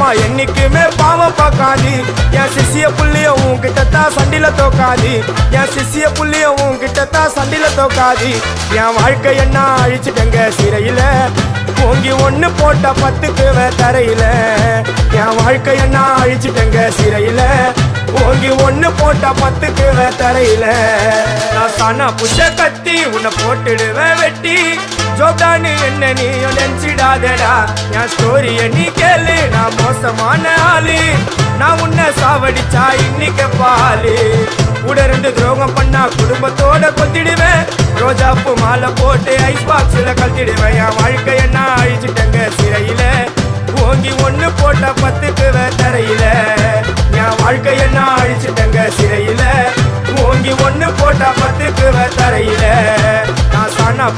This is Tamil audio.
அம்மா என்னைக்குமே பாவம் பார்க்காது என் சிசிய புள்ளிய உன்கிட்டத்தான் சண்டில தோக்காது என் சிசிய புள்ளிய உன்கிட்டத்தான் சண்டில தோக்காது என் வாழ்க்கை என்ன அழிச்சிட்டங்க சிறையில ஓங்கி ஒண்ணு போட்ட 10க்கு தரையில என் வாழ்க்கை என்ன அழிச்சிட்டங்க சிறையில ஓங்கி ஒண்ணு போட்ட 10க்கு தரையில நான் சானா புஷ கத்தி உன்னை போட்டுடுவேன் வெட்டி ஜோப்டானு என்ன நீ நினைச்சிடாதடா என் ஸ்டோரிய நீ கேளு நான் மோசமான ஆளு நான் உன்னை சாவடிச்சா இன்னைக்கு பாலு உடருந்து துரோகம் பண்ணா குடும்பத்தோட கொத்திடுவேன் ரோஜாப்பு மாலை போட்டு ஐஸ் பாக்ஸ்ல கழட்டிடுவேன் என் வாழ்க்கை என்ன அழிச்சிட்டங்க சிறையில ஓங்கி ஒண்ணு போட்ட 10க்கு தரையில என் வாழ்க்கை என்ன அழிச்சிட்டங்க சிறையில ஓங்கி ஒண்ணு போட்ட 10க்கு தரையில நான் சானா